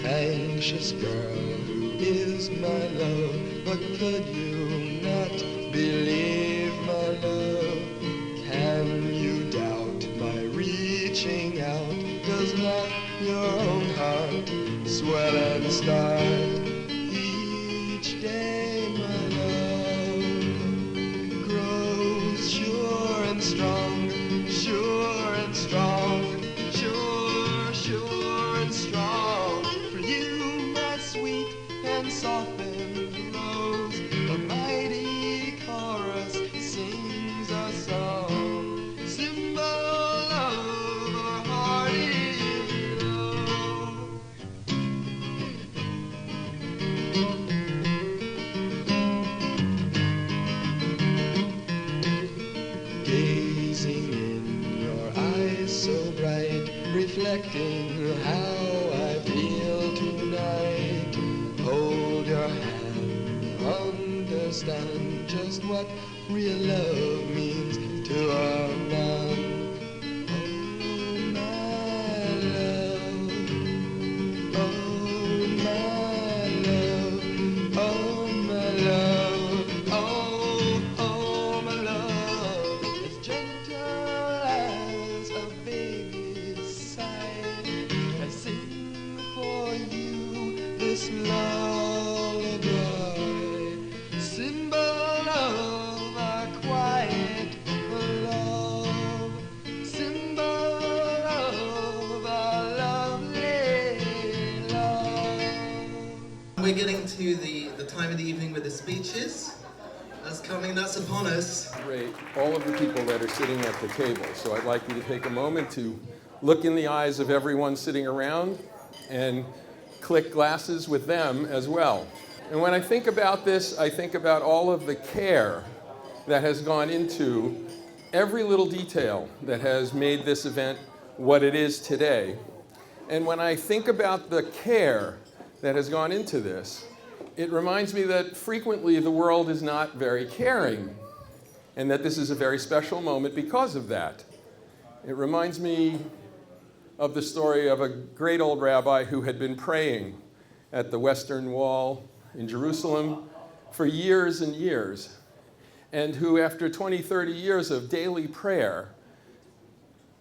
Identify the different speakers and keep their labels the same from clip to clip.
Speaker 1: Anxious girl, who is my love? But could you not believe my love? Can you doubt my reaching out? Does not your own heart swell and start? Each day my love grows sure and strong, sure and strong, sure and strong. For you, my sweet and softened rose, a mighty chorus sings a song, symbol of our hearty love. Gazing in your eyes so bright, reflecting how I feel tonight. Hold your hand, understand just what real love means to a man. Oh, my love, oh, my love, oh, my love, oh, my love, as gentle as a baby's sigh, I sing for you this lullaby, symbol of our quiet love, symbol of our lovely love.
Speaker 2: We're getting to the time of the evening with the speeches. That's upon us.
Speaker 3: Great, all of the people that are sitting at the table. So I'd like you to take a moment to look in the eyes of everyone sitting around and click glasses with them as well. And when I think about this, I think about all of the care that has gone into every little detail that has made this event what it is today. And when I think about the care that has gone into this, it reminds me that frequently the world is not very caring, and that this is a very special moment because of that. It reminds me of the story of a great old rabbi who had been praying at the Western Wall in Jerusalem for years and years, and who, after 20, 30 years of daily prayer,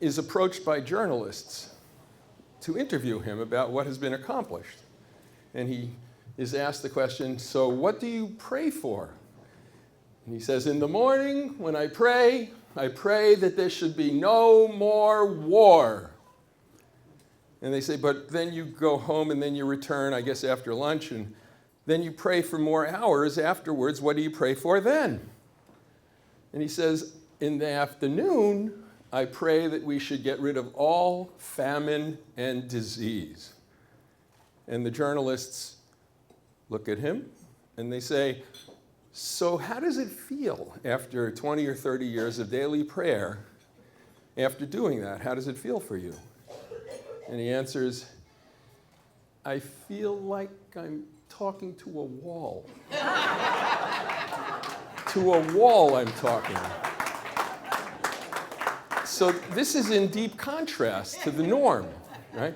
Speaker 3: is approached by journalists to interview him about what has been accomplished. And he is asked the question, so what do you pray for? And he says, in the morning when I pray that there should be no more war. And they say, but then you go home and then you return, I guess after lunch, and then you pray for more hours afterwards. What do you pray for then? And he says, in the afternoon, I pray that we should get rid of all famine and disease. And the journalists look at him and they say, so how does it feel after 20 or 30 years of daily prayer? After doing that, how does it feel for you? And he answers, I feel like I'm talking to a wall. To a wall I'm talking. So this is in deep contrast to the norm, right?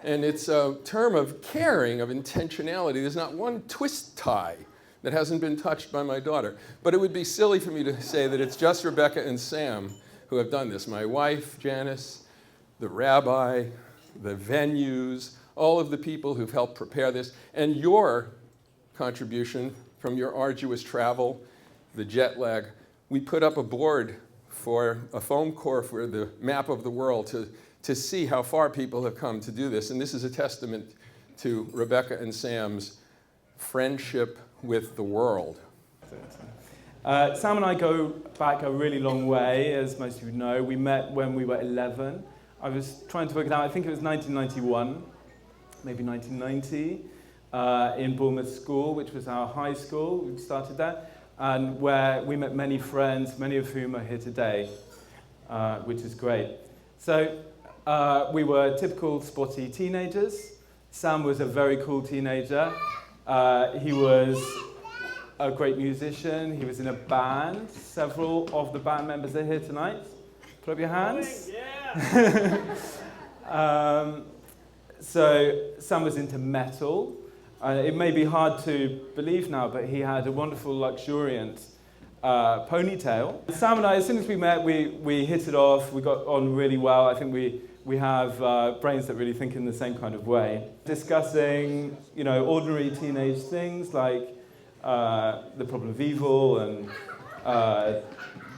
Speaker 3: And it's a term of caring, of intentionality. There's not one twist tie that hasn't been touched by my daughter. But it would be silly for me to say that it's just Rebecca and Sam who have done this. My wife, Janice, the rabbi, the venues, all of the people who've helped prepare this, and your contribution from your arduous travel, the jet lag. We put up a board for a foam core for the map of the world to see how far people have come to do this. And this is a testament to Rebecca and Sam's friendship with the world.
Speaker 4: Sam and I go back a really long way, as most of you know. We met when we were 11. I was trying to work it out. I think it was 1991, maybe 1990, in Bournemouth School, which was our high school. We started there, and where we met many friends, many of whom are here today, which is great. So we were typical sporty teenagers. Sam was a very cool teenager. He was a great musician. He was in a band. Several of the band members are here tonight. Put up your hands. Yeah. So Sam was into metal. It may be hard to believe now, but he had a wonderful, luxuriant ponytail. Sam and I, as soon as we met, we hit it off. We got on really well. I think we have brains that really think in the same kind of way. Discussing, ordinary teenage things like the problem of evil and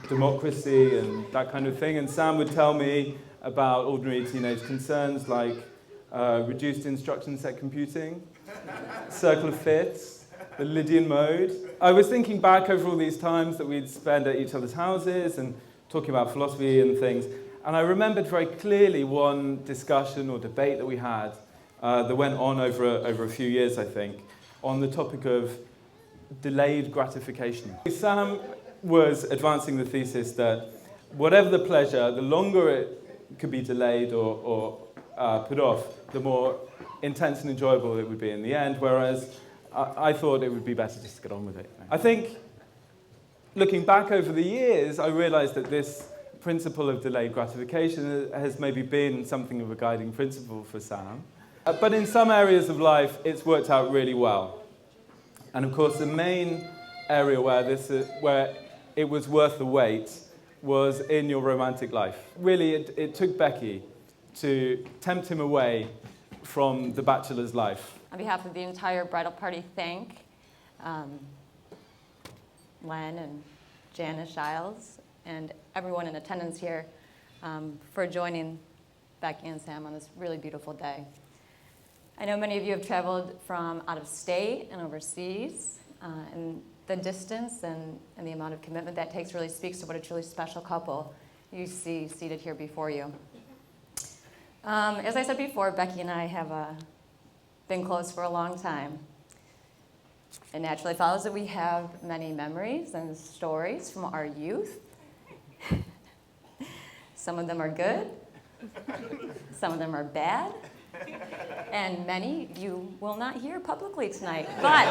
Speaker 4: democracy and that kind of thing. And Sam would tell me about ordinary teenage concerns like reduced instruction set computing, circle of fifths, the Lydian mode. I was thinking back over all these times that we'd spend at each other's houses and talking about philosophy and things. And I remembered very clearly one discussion or debate that we had that went on over a few years, I think, on the topic of delayed gratification. Sam was advancing the thesis that whatever the pleasure, the longer it could be delayed or put off, the more intense and enjoyable it would be in the end, whereas I thought it would be better just to get on with it. I think, looking back over the years, I realized that this principle of delayed gratification has maybe been something of a guiding principle for Sam. But in some areas of life, it's worked out really well. And of course, the main area where it was worth the wait was in your romantic life. Really, it took Becky to tempt him away from the bachelor's life.
Speaker 5: On behalf of the entire bridal party, thank Len and Janice Shiles and everyone in attendance here for joining Becky and Sam on this really beautiful day. I know many of you have traveled from out of state and overseas, and the distance and the amount of commitment that takes really speaks to what a truly special couple you see seated here before you. As I said before, Becky and I have been close for a long time. It naturally follows that we have many memories and stories from our youth. Some of them are good, some of them are bad, and many you will not hear publicly tonight. But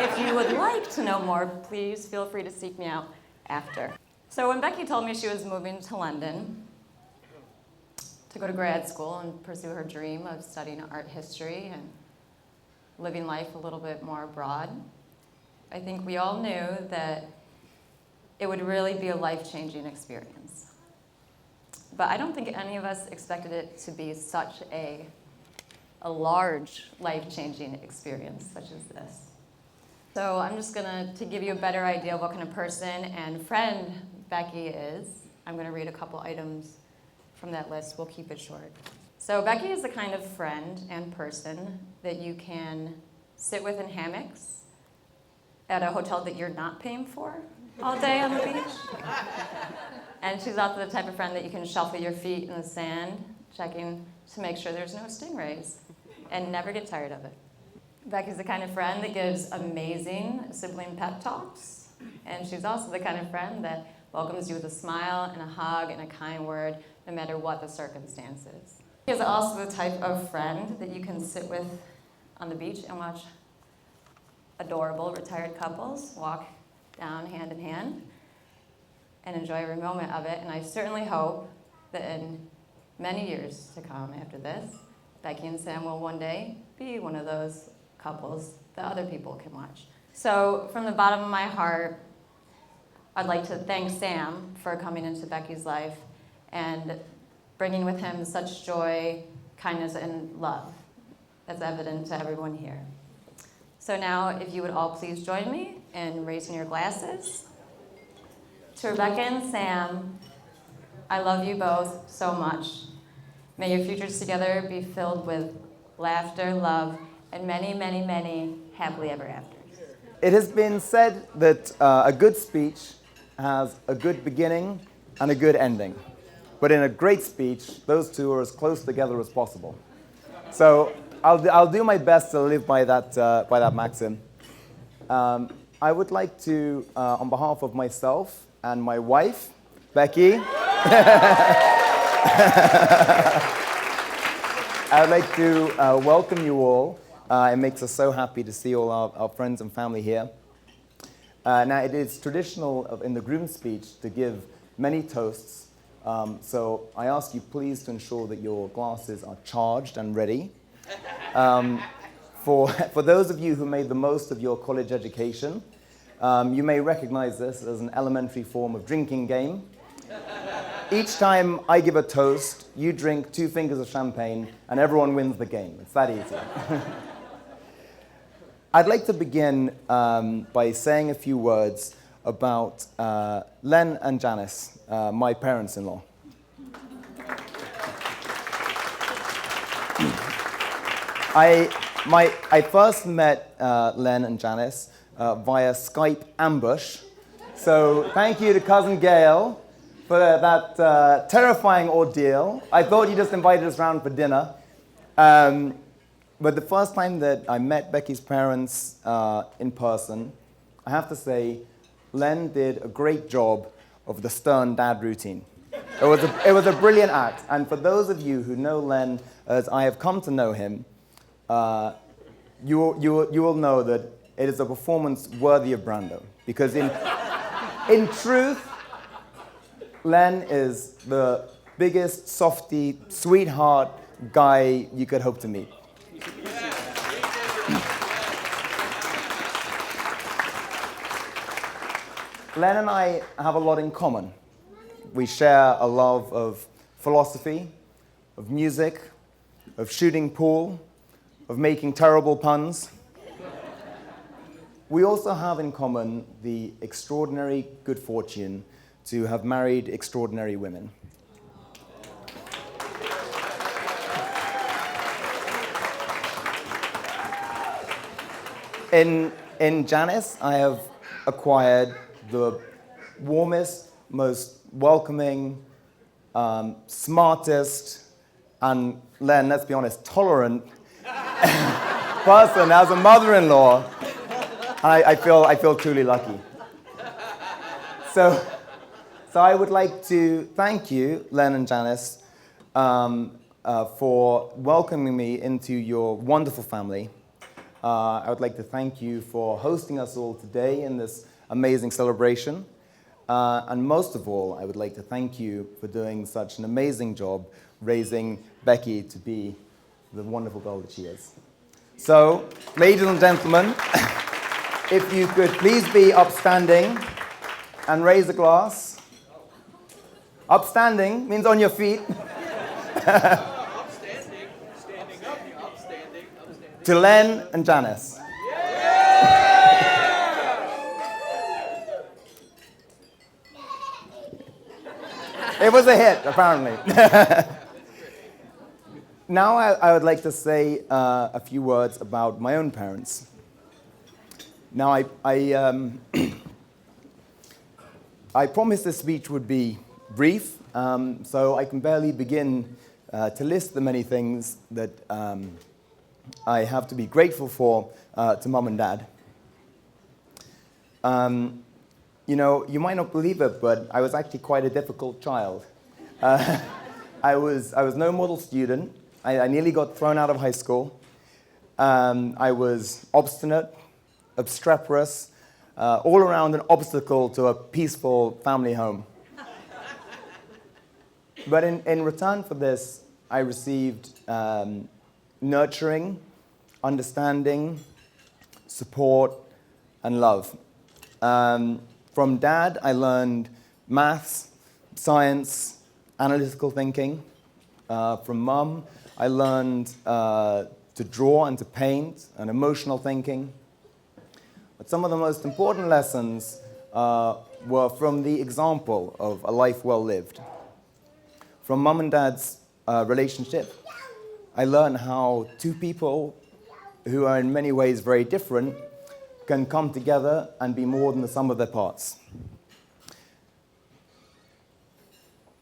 Speaker 5: if you would like to know more, please feel free to seek me out after. So when Becky told me she was moving to London to go to grad school and pursue her dream of studying art history and living life a little bit more abroad, I think we all knew that it would really be a life-changing experience. But I don't think any of us expected it to be such a large life-changing experience such as this. So I'm just to give you a better idea of what kind of person and friend Becky is, I'm gonna read a couple items from that list. We'll keep it short. So Becky is the kind of friend and person that you can sit with in hammocks at a hotel that you're not paying for all day on the beach. And she's also the type of friend that you can shuffle your feet in the sand, checking to make sure there's no stingrays, and never get tired of it. Becky's the kind of friend that gives amazing sibling pep talks, and she's also the kind of friend that welcomes you with a smile and a hug and a kind word, no matter what the circumstances. She is also the type of friend that you can sit with on the beach and watch adorable retired couples walk down hand in hand and enjoy every moment of it. And I certainly hope that in many years to come after this, Becky and Sam will one day be one of those couples that other people can watch. So from the bottom of my heart, I'd like to thank Sam for coming into Becky's life and bringing with him such joy, kindness, and love that's evident to everyone here. So now, if you would all please join me in raising your glasses. To Rebecca and Sam, I love you both so much. May your futures together be filled with laughter, love, and many, many, many happily ever afters.
Speaker 6: It has been said that a good speech has a good beginning and a good ending. But in a great speech, those two are as close together as possible. So I'll do my best to live by that maxim. I would like to, on behalf of myself and my wife, Becky, I would like to welcome you all. It makes us so happy to see all our friends and family here. Now, it is traditional in the groom's speech to give many toasts. So I ask you please to ensure that your glasses are charged and ready. For those of you who made the most of your college education, you may recognize this as an elementary form of drinking game. Each time I give a toast, you drink 2 fingers of champagne, and everyone wins the game. It's that easy. I'd like to begin by saying a few words about Len and Janice, my parents-in-law. I first met Len and Janice via Skype ambush. So thank you to Cousin Gail for that terrifying ordeal. I thought you just invited us round for dinner. But the first time that I met Becky's parents in person, I have to say, Len did a great job of the stern dad routine. It was a brilliant act. And for those of you who know Len as I have come to know him, you will know that it is a performance worthy of Brando. Because in truth, Len is the biggest softy, sweetheart guy you could hope to meet. Len and I have a lot in common. We share a love of philosophy, of music, of shooting pool, of making terrible puns. We also have in common the extraordinary good fortune to have married extraordinary women. In Janice, I have acquired the warmest, most welcoming, smartest, and Len, let's be honest, tolerant person as a mother-in-law. I feel truly lucky. So I would like to thank you, Len and Janice, for welcoming me into your wonderful family. I would like to thank you for hosting us all today in this amazing celebration. And most of all, I would like to thank you for doing such an amazing job raising Becky to be the wonderful girl that she is. So, ladies and gentlemen, if you could please be upstanding and raise a glass. Upstanding means on your feet.
Speaker 7: Upstanding, standing up, upstanding.
Speaker 6: To Len and Janice. It was a hit, apparently. Now I would like to say a few words about my own parents. Now, I promised this speech would be brief, so I can barely begin to list the many things that I have to be grateful for to Mum and Dad. You know, you might not believe it, but I was actually quite a difficult child. I was no model student. I nearly got thrown out of high school. I was obstinate, obstreperous, all around an obstacle to a peaceful family home. But in return for this, I received nurturing, understanding, support, and love. From Dad, I learned maths, science, analytical thinking. From Mum, I learned to draw and to paint and emotional thinking. But some of the most important lessons were from the example of a life well lived. From Mum and Dad's relationship, I learned how two people who are in many ways very different can come together and be more than the sum of their parts.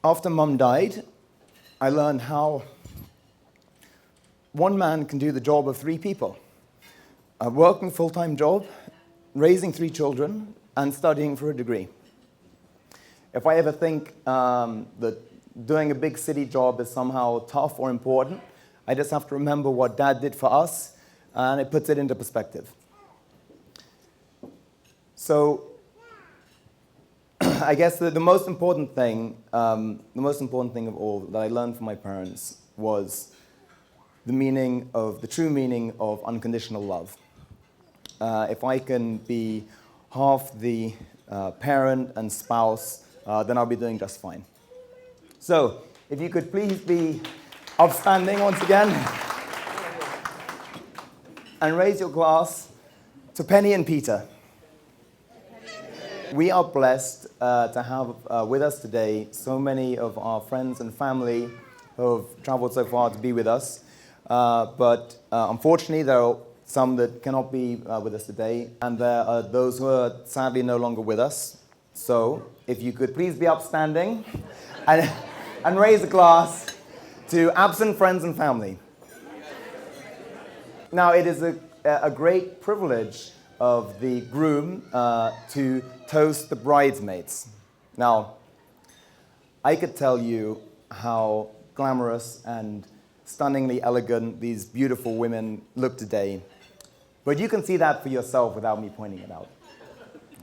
Speaker 6: After Mum died, I learned how one man can do the job of three people. A working full-time job, raising three children, and studying for a degree. If I ever think that doing a big city job is somehow tough or important, I just have to remember what Dad did for us, and it puts it into perspective. So, I guess the most important thing of all that I learned from my parents was the true meaning of unconditional love. If I can be half the parent and spouse, then I'll be doing just fine. So, if you could please be upstanding once again and raise your glass to Penny and Peter. We are blessed to have with us today so many of our friends and family who have traveled so far to be with us. But unfortunately, there are some that cannot be with us today, and there are those who are sadly no longer with us. So, if you could please be upstanding and raise a glass to absent friends and family. Now, it is a great privilege of the groom to toast the bridesmaids. Now, I could tell you how glamorous and stunningly elegant these beautiful women look today, but you can see that for yourself without me pointing it out.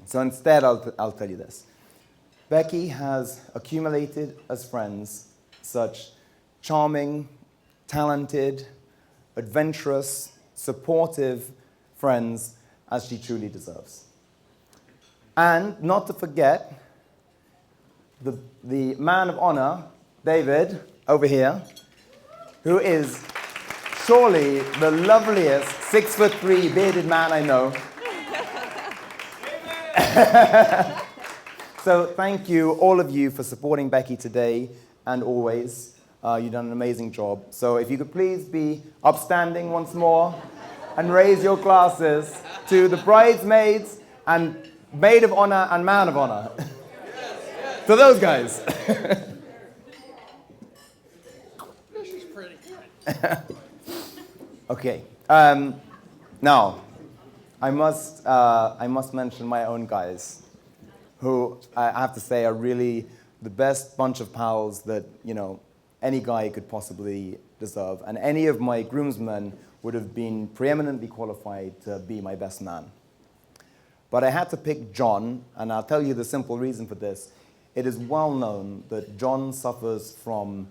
Speaker 6: So instead, I'll tell you this. Becky has accumulated as friends such charming, talented, adventurous, supportive friends as she truly deserves. And not to forget, the man of honor, David, over here, who is surely the loveliest 6'3" bearded man I know. So thank you, all of you, for supporting Becky today and always. You've done an amazing job. So if you could please be upstanding once more and raise your glasses to the bridesmaids and maid of honor and man of honor. To those guys.
Speaker 7: This is pretty.
Speaker 6: Okay. Now, I must mention my own guys, who I have to say are really the best bunch of pals that, you know, any guy could possibly deserve. And any of my groomsmen would have been preeminently qualified to be my best man. But I had to pick John, and I'll tell you the simple reason for this. It is well known that John suffers from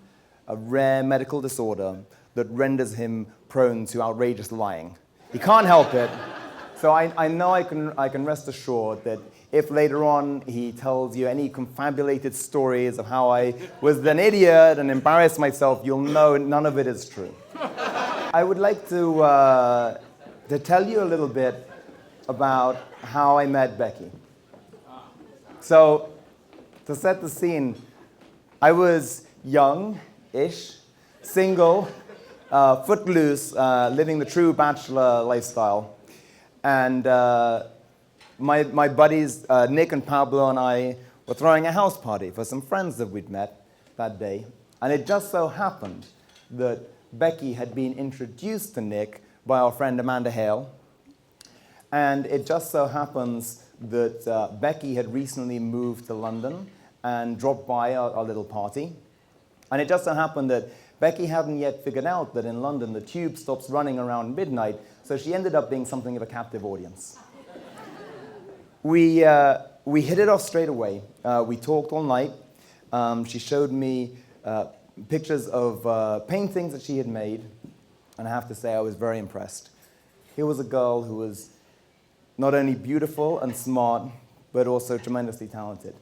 Speaker 6: a rare medical disorder that renders him prone to outrageous lying. He can't help it. So I know I can rest assured that if later on he tells you any confabulated stories of how I was an idiot and embarrassed myself, you'll know none of it is true. I would like to tell you a little bit about how I met Becky. So, to set the scene, I was young-ish, single, footloose, living the true bachelor lifestyle. And my buddies Nick and Pablo and I were throwing a house party for some friends that we'd met that day. And it just so happened that Becky had been introduced to Nick by our friend Amanda Hale. And it just so happens that Becky had recently moved to London and dropped by our little party. And it just so happened that Becky hadn't yet figured out that in London the tube stops running around midnight, so she ended up being something of a captive audience. We hit it off straight away. We talked all night. She showed me pictures of paintings that she had made, and I have to say I was very impressed. Here was a girl who was not only beautiful and smart, but also tremendously talented.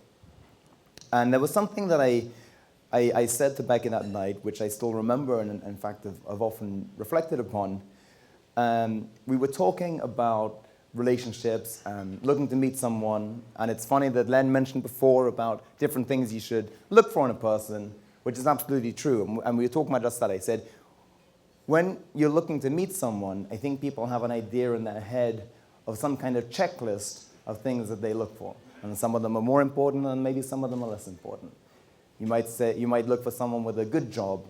Speaker 6: And there was something that I said to Becky that night, which I still remember and in fact have often reflected upon. We were talking about relationships and looking to meet someone, and it's funny that Len mentioned before about different things you should look for in a person, which is absolutely true, and we were talking about just that. I said, when you're looking to meet someone, I think people have an idea in their head of some kind of checklist of things that they look for, and some of them are more important and maybe some of them are less important. You might look for someone with a good job,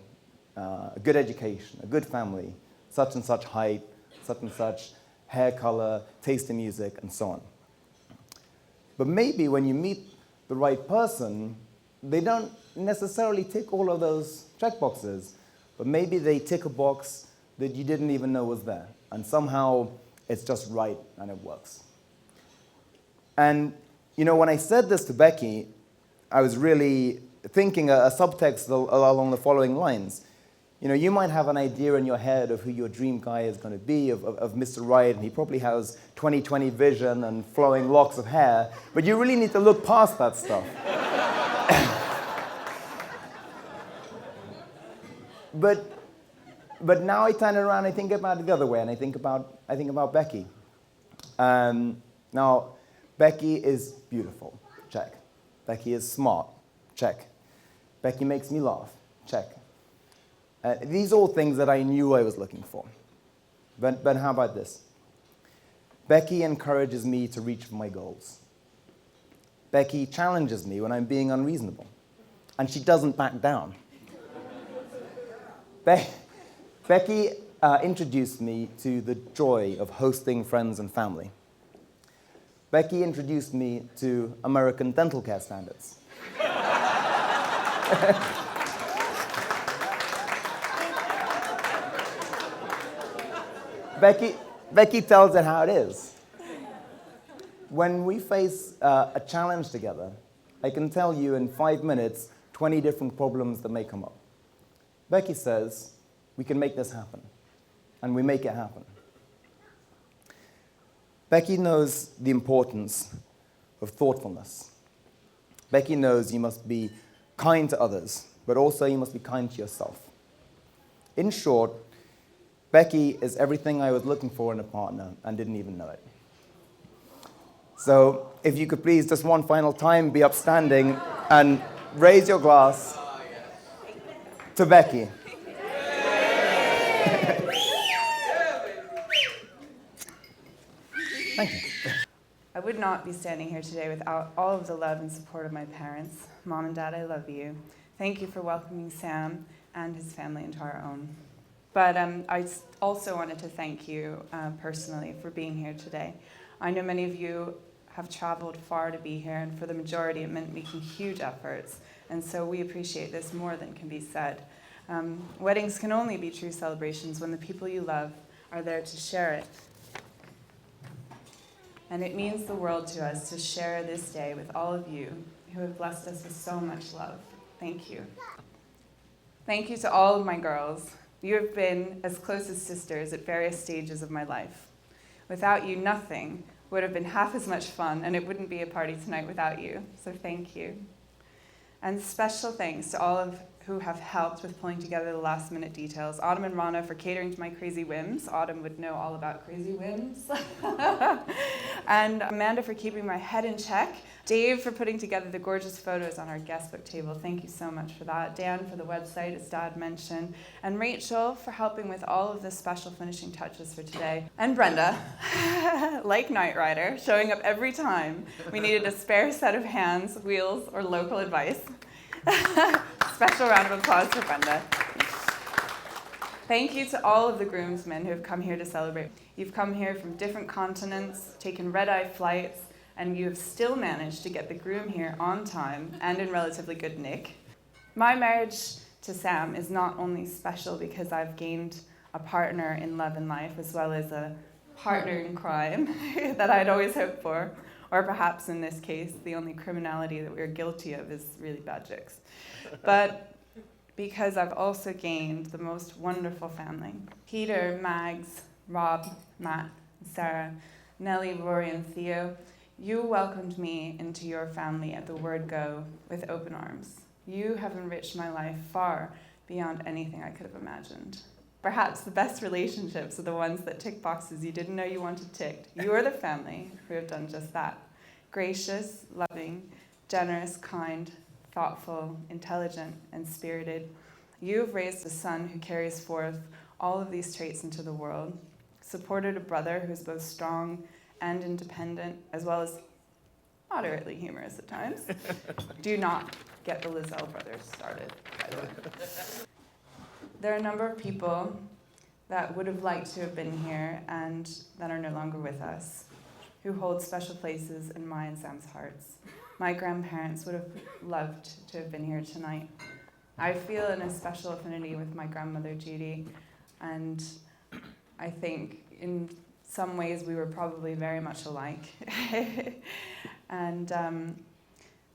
Speaker 6: a good education, a good family, such and such height, such and such hair color, taste in music, and so on. But maybe when you meet the right person, they don't necessarily tick all of those checkboxes, but maybe they tick a box that you didn't even know was there, and somehow it's just right and it works. And when I said this to Becky, I was really thinking a subtext along the following lines. You might have an idea in your head of who your dream guy is going to be, of Mr. Right, and he probably has 20/20 vision and flowing locks of hair, but you really need to look past that stuff. But now I turn it around, I think about it the other way, and I think about Becky. Now, Becky is beautiful, check. Becky is smart, check. Becky makes me laugh, check. These are all things that I knew I was looking for. But how about this? Becky encourages me to reach for my goals. Becky challenges me when I'm being unreasonable, and she doesn't back down. Becky introduced me to the joy of hosting friends and family. Becky introduced me to American dental care standards. Becky tells it how it is. When we face a challenge together, I can tell you in 5 minutes 20 different problems that may come up. Becky says, we can make this happen, and we make it happen. Becky knows the importance of thoughtfulness. Becky knows you must be kind to others, but also you must be kind to yourself. In short, Becky is everything I was looking for in a partner and didn't even know it. So if you could please, just one final time, be upstanding and raise your glass to Becky. Thank you.
Speaker 8: I would not be standing here today without all of the love and support of my parents. Mom and Dad, I love you. Thank you for welcoming Sam and his family into our own. But I also wanted to thank you personally for being here today. I know many of you have traveled far to be here, and for the majority it meant making huge efforts. And so we appreciate this more than can be said. Weddings can only be true celebrations when the people you love are there to share it. And it means the world to us to share this day with all of you who have blessed us with so much love. Thank you. Thank you to all of my girls. You have been as close as sisters at various stages of my life. Without you, nothing would have been half as much fun, and it wouldn't be a party tonight without you. So thank you. And special thanks to all of who have helped with pulling together the last-minute details. Autumn and Rana for catering to my crazy whims. Autumn would know all about crazy whims. And Amanda for keeping my head in check. Dave for putting together the gorgeous photos on our guest book table. Thank you so much for that. Dan for the website, as Dad mentioned. And Rachel for helping with all of the special finishing touches for today. And Brenda, like Knight Rider, showing up every time we needed a spare set of hands, wheels, or local advice. Special round of applause for Brenda. Thank you to all of the groomsmen who have come here to celebrate. You've come here from different continents, taken red-eye flights, and you have still managed to get the groom here on time and in relatively good nick. My marriage to Sam is not only special because I've gained a partner in love and life, as well as a partner in crime that I'd always hoped for, or perhaps in this case, the only criminality that we're guilty of is really bad jokes. But because I've also gained the most wonderful family. Peter, Mags, Rob, Matt, Sarah, Nellie, Rory, and Theo, you welcomed me into your family at the word go with open arms. You have enriched my life far beyond anything I could have imagined. Perhaps the best relationships are the ones that tick boxes you didn't know you wanted ticked. You are the family who have done just that. Gracious, loving, generous, kind, thoughtful, intelligent, and spirited. You have raised a son who carries forth all of these traits into the world, supported a brother who's both strong and independent, as well as moderately humorous at times. Do not get the Lazell brothers started, by the way. There are a number of people that would have liked to have been here and that are no longer with us, who hold special places in my and Sam's hearts. My grandparents would have loved to have been here tonight. I feel an special affinity with my grandmother, Judy, and I think in some ways we were probably very much alike. And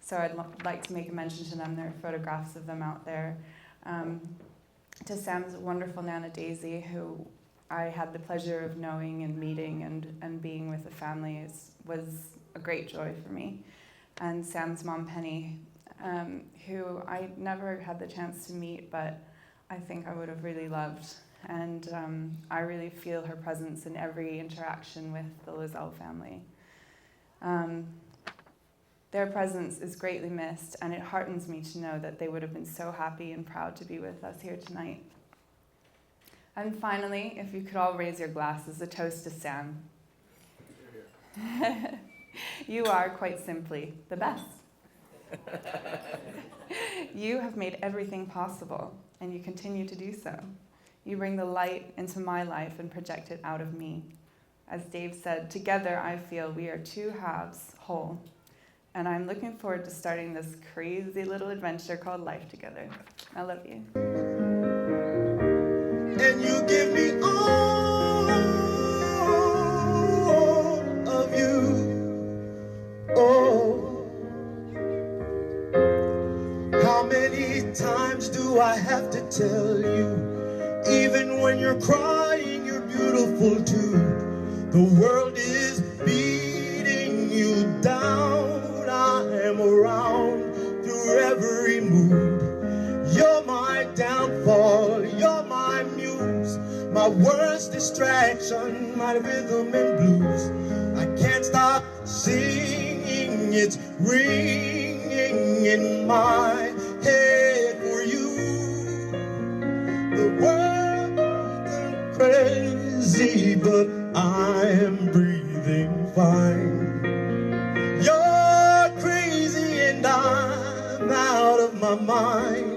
Speaker 8: so I'd like to make a mention to them. There are photographs of them out there. To Sam's wonderful Nana Daisy, who I had the pleasure of knowing and meeting and being with the family, was a great joy for me. And Sam's mom, Penny, who I never had the chance to meet, but I think I would have really loved. And I really feel her presence in every interaction with the Lazell family. Their presence is greatly missed, and it heartens me to know that they would have been so happy and proud to be with us here tonight. And finally, if you could all raise your glasses, a toast to Sam. You are, quite simply, the best. You have made everything possible, and you continue to do so. You bring the light into my life and project it out of me. As Dave said, together I feel we are two halves whole. And I'm looking forward to starting this crazy little adventure called life together. I love you.
Speaker 1: And you give me all of you. Oh, how many times do I have to tell you, even when you're crying, you're beautiful too. The world is beating you down. I am around through every mood. You're my downfall, you're my muse, my worst distraction, my rhythm and blues. I can't stop singing, it's ringing in my head for you. The world is crazy, but I am breathing fine. You're crazy and I'm out of my mind.